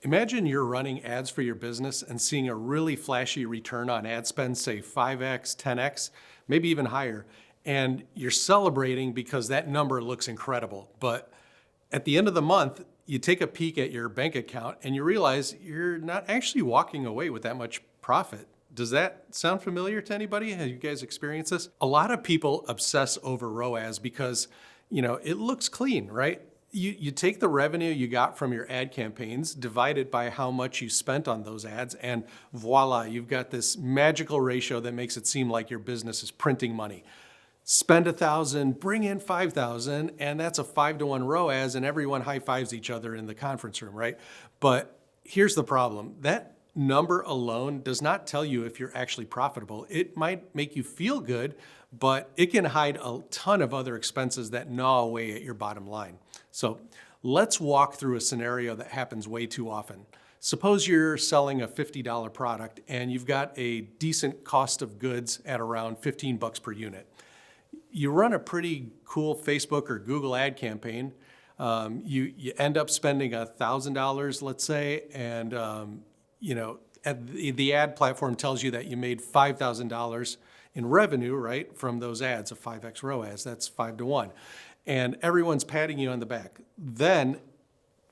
Imagine you're running ads for your business and seeing a really flashy return on ad spend, say 5x, 10x, maybe even higher, and you're celebrating because that number looks incredible. But at the end of the month, you take a peek at your bank account and you realize you're not actually walking away with that much profit. Does that sound familiar to anybody? Have you guys experienced this? A lot of people obsess over ROAS because, it looks clean, right? You take the revenue you got from your ad campaigns, divide it by how much you spent on those ads, and voila, you've got this magical ratio that makes it seem like your business is printing money. Spend 1,000, bring in 5,000, and that's a 5-to-1 ROAS, and everyone high fives each other in the conference room, right? But here's the problem. That number alone does not tell you if you're actually profitable. It might make you feel good, but it can hide a ton of other expenses that gnaw away at your bottom line. So let's walk through a scenario that happens way too often. Suppose you're selling a $50 product and you've got a decent cost of goods at around 15 bucks per unit. You run a pretty cool Facebook or Google ad campaign. You end up spending $1,000, let's say, and the ad platform tells you that you made $5,000 in revenue, right, from those ads, a 5x ROAS. That's 5-to-1. And everyone's patting you on the back. Then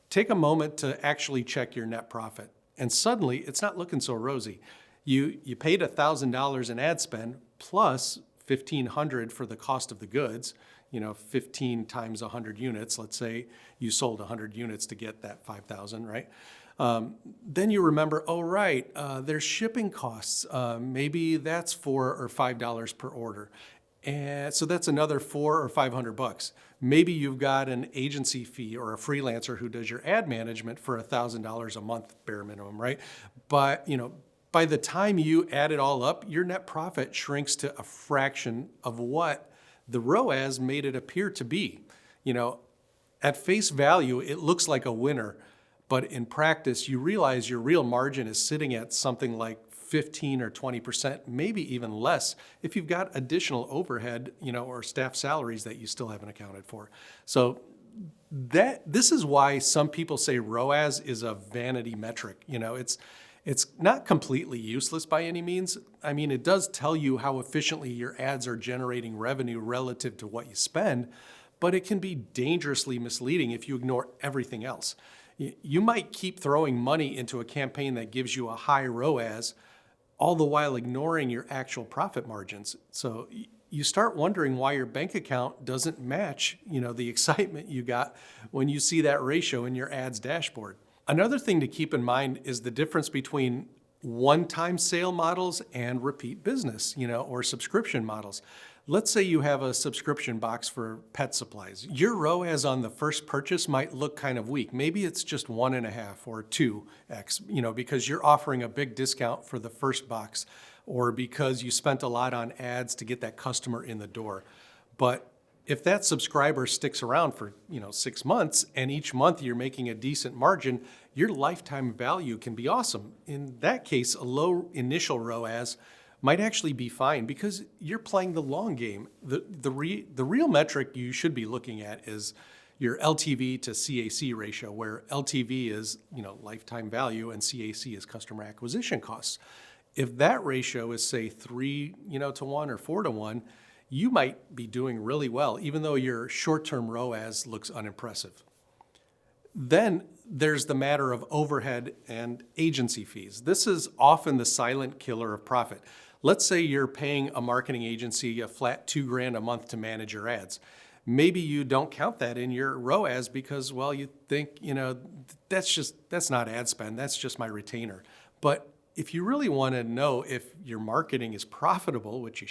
take a moment to actually check your net profit. And suddenly, it's not looking so rosy. You paid $1,000 in ad spend plus $1,500 for the cost of the goods, 15 times 100 units. Let's say you sold 100 units to get that 5,000, right? Then you remember, oh, right, there's shipping costs. Maybe that's $4 or $5 per order. And so that's another $400 or $500. Maybe you've got an agency fee or a freelancer who does your ad management for $1,000 a month, bare minimum, right? But, by the time you add it all up, your net profit shrinks to a fraction of what the ROAS made it appear to be. At face value, it looks like a winner, but in practice, you realize your real margin is sitting at something like 15 or 20%, maybe even less if you've got additional overhead, or staff salaries that you still haven't accounted for. So this is why some people say ROAS is a vanity metric. It's not completely useless by any means. I mean, it does tell you how efficiently your ads are generating revenue relative to what you spend, but it can be dangerously misleading if you ignore everything else. You might keep throwing money into a campaign that gives you a high ROAS, all the while ignoring your actual profit margins. So you start wondering why your bank account doesn't match, the excitement you got when you see that ratio in your ads dashboard. Another thing to keep in mind is the difference between one-time sale models and repeat business, or subscription models. Let's say you have a subscription box for pet supplies. Your ROAS on the first purchase might look kind of weak. Maybe it's just 1.5 or 2x, because you're offering a big discount for the first box, or because you spent a lot on ads to get that customer in the door. But if that subscriber sticks around for 6 months and each month you're making a decent margin, your lifetime value can be awesome. In that case, a low initial ROAS might actually be fine because you're playing the long game. The real metric you should be looking at is your LTV to CAC ratio, where LTV is lifetime value and CAC is customer acquisition costs. If that ratio is say 3 to 1 or 4 to 1, you might be doing really well, even though your short-term ROAS looks unimpressive. Then there's the matter of overhead and agency fees. This is often the silent killer of profit. Let's say you're paying a marketing agency a flat $2,000 a month to manage your ads. Maybe you don't count that in your ROAS because, you think, that's not ad spend, that's just my retainer. But if you really want to know if your marketing is profitable, which you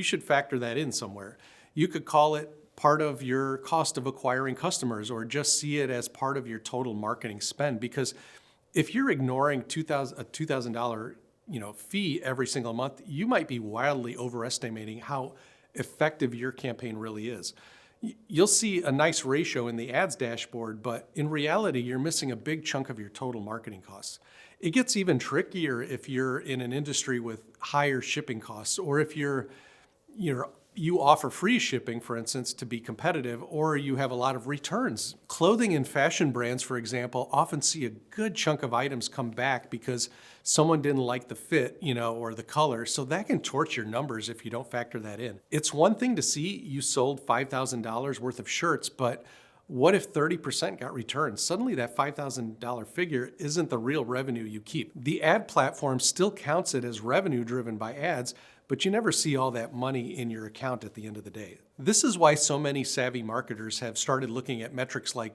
should factor that in somewhere. You could call it part of your cost of acquiring customers, or just see it as part of your total marketing spend. Because if you're ignoring a $2,000 fee every single month, you might be wildly overestimating how effective your campaign really is. You'll see a nice ratio in the ads dashboard, but in reality, you're missing a big chunk of your total marketing costs. It gets even trickier if you're in an industry with higher shipping costs, or if you're you offer free shipping, for instance, to be competitive, or you have a lot of returns. Clothing and fashion brands, for example, often see a good chunk of items come back because someone didn't like the fit, or the color. So that can torch your numbers if you don't factor that in. It's one thing to see you sold $5,000 worth of shirts, but what if 30% got returned? Suddenly that $5,000 figure isn't the real revenue you keep. The ad platform still counts it as revenue driven by ads, but you never see all that money in your account at the end of the day. This is why so many savvy marketers have started looking at metrics like,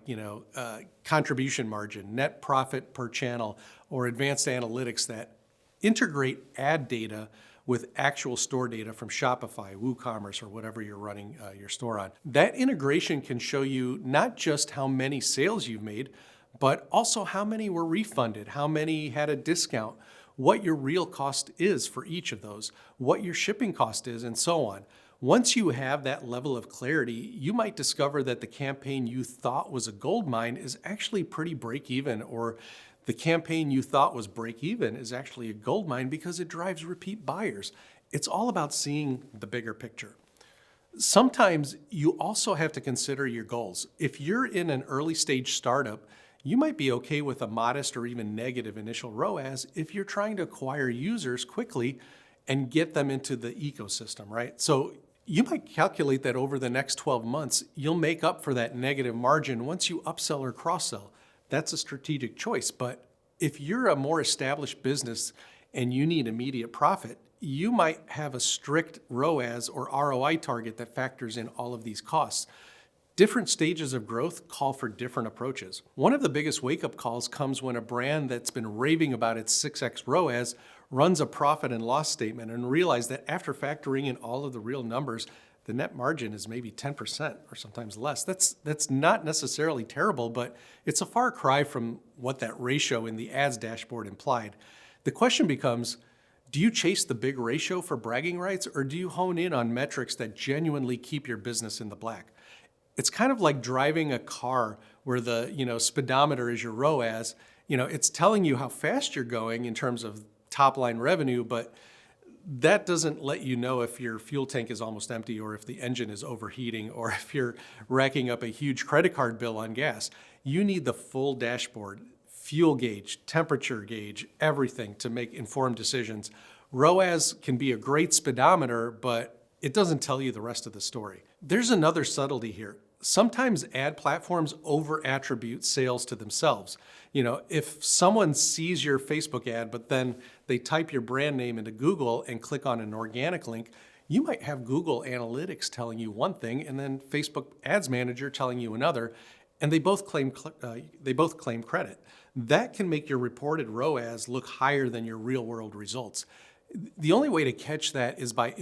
contribution margin, net profit per channel, or advanced analytics that integrate ad data with actual store data from Shopify, WooCommerce, or whatever you're running your store on. That integration can show you not just how many sales you've made, but also how many were refunded, how many had a discount, what your real cost is for each of those, what your shipping cost is, and so on. Once you have that level of clarity, you might discover that the campaign you thought was a gold mine is actually pretty break even, or the campaign you thought was break even is actually a gold mine because it drives repeat buyers. It's all about seeing the bigger picture. Sometimes you also have to consider your goals. If you're in an early stage startup, you might be okay with a modest or even negative initial ROAS if you're trying to acquire users quickly and get them into the ecosystem, right? So you might calculate that over the next 12 months, you'll make up for that negative margin once you upsell or cross-sell. That's a strategic choice. But if you're a more established business and you need immediate profit, you might have a strict ROAS or ROI target that factors in all of these costs. Different stages of growth call for different approaches. One of the biggest wake-up calls comes when a brand that's been raving about its 6x ROAS runs a profit and loss statement and realize that after factoring in all of the real numbers, the net margin is maybe 10% or sometimes less. That's not necessarily terrible, but it's a far cry from what that ratio in the ads dashboard implied. The question becomes, do you chase the big ratio for bragging rights, or do you hone in on metrics that genuinely keep your business in the black? It's kind of like driving a car where the speedometer is your ROAS. It's telling you how fast you're going in terms of top line revenue, but that doesn't let you know if your fuel tank is almost empty, or if the engine is overheating, or if you're racking up a huge credit card bill on gas. You need the full dashboard, fuel gauge, temperature gauge, everything to make informed decisions. ROAS can be a great speedometer, but it doesn't tell you the rest of the story. There's another subtlety here. Sometimes ad platforms over-attribute sales to themselves. If someone sees your Facebook ad, but then they type your brand name into Google and click on an organic link, you might have Google Analytics telling you one thing and then Facebook Ads Manager telling you another, and they both claim credit. That can make your reported ROAS look higher than your real-world results. The only way to catch that is by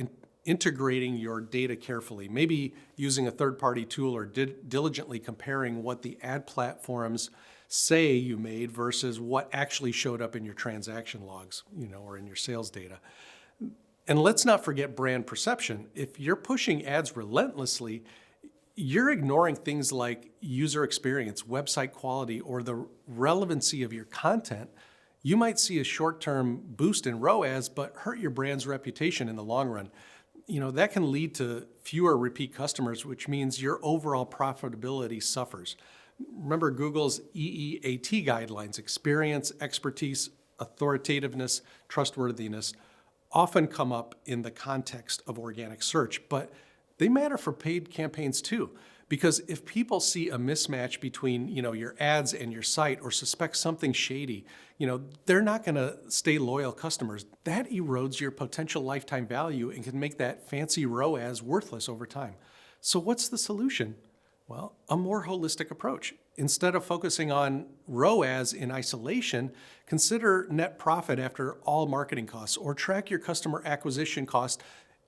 integrating your data carefully, maybe using a third-party tool, or diligently comparing what the ad platforms say you made versus what actually showed up in your transaction logs, or in your sales data. And let's not forget brand perception. If you're pushing ads relentlessly, you're ignoring things like user experience, website quality, or the relevancy of your content. You might see a short-term boost in ROAS, but hurt your brand's reputation in the long run. That can lead to fewer repeat customers, which means your overall profitability suffers. Remember Google's EEAT guidelines: experience, expertise, authoritativeness, trustworthiness, often come up in the context of organic search, but they matter for paid campaigns too. Because if people see a mismatch between, your ads and your site, or suspect something shady, they're not going to stay loyal customers. That erodes your potential lifetime value and can make that fancy ROAS worthless over time. So what's the solution? Well, a more holistic approach. Instead of focusing on ROAS in isolation, consider net profit after all marketing costs, or track your customer acquisition cost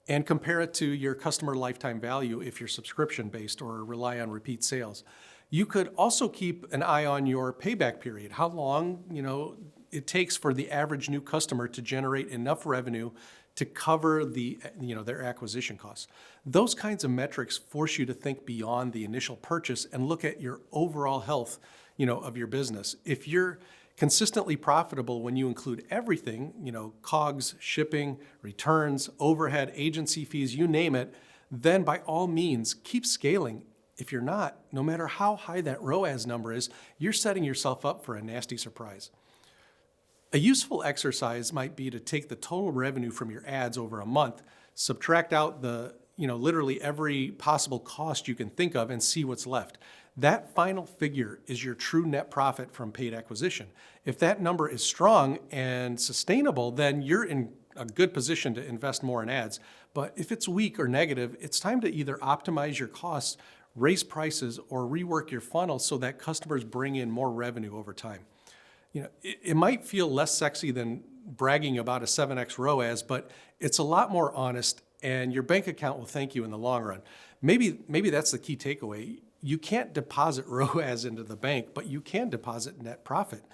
and compare it to your customer lifetime value if you're subscription-based or rely on repeat sales. You could also keep an eye on your payback period, how long it takes for the average new customer to generate enough revenue to cover their acquisition costs. Those kinds of metrics force you to think beyond the initial purchase and look at your overall health of your business. If you're consistently profitable when you include everything, COGS, shipping, returns, overhead, agency fees, you name it, then by all means, keep scaling. If you're not, no matter how high that ROAS number is, you're setting yourself up for a nasty surprise. A useful exercise might be to take the total revenue from your ads over a month, subtract out literally every possible cost you can think of and see what's left. That final figure is your true net profit from paid acquisition. If that number is strong and sustainable, then you're in a good position to invest more in ads. But if it's weak or negative, it's time to either optimize your costs, raise prices, or rework your funnel so that customers bring in more revenue over time. It might feel less sexy than bragging about a 7x ROAS, but it's a lot more honest, and your bank account will thank you in the long run. Maybe that's the key takeaway. You can't deposit ROAS into the bank, but you can deposit net profit.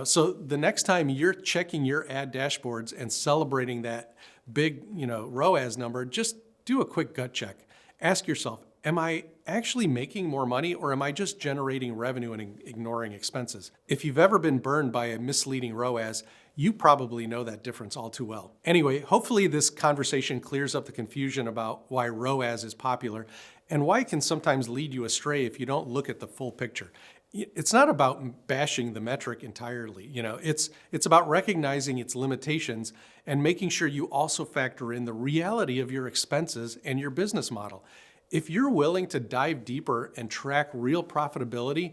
So the next time you're checking your ad dashboards and celebrating that big, ROAS number, just do a quick gut check. Ask yourself, am I actually making more money, or am I just generating revenue and ignoring expenses? If you've ever been burned by a misleading ROAS, you probably know that difference all too well. Anyway, hopefully this conversation clears up the confusion about why ROAS is popular and why it can sometimes lead you astray if you don't look at the full picture. It's not about bashing the metric entirely. It's about recognizing its limitations and making sure you also factor in the reality of your expenses and your business model. If you're willing to dive deeper and track real profitability,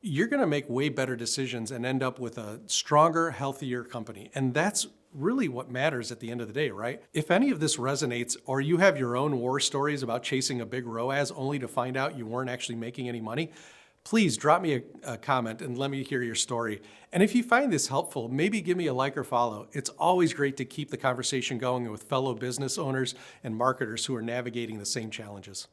you're going to make way better decisions and end up with a stronger, healthier company. And that's really what matters at the end of the day, right? If any of this resonates, or you have your own war stories about chasing a big ROAS only to find out you weren't actually making any money, please drop me a comment and let me hear your story. And if you find this helpful, maybe give me a like or follow. It's always great to keep the conversation going with fellow business owners and marketers who are navigating the same challenges.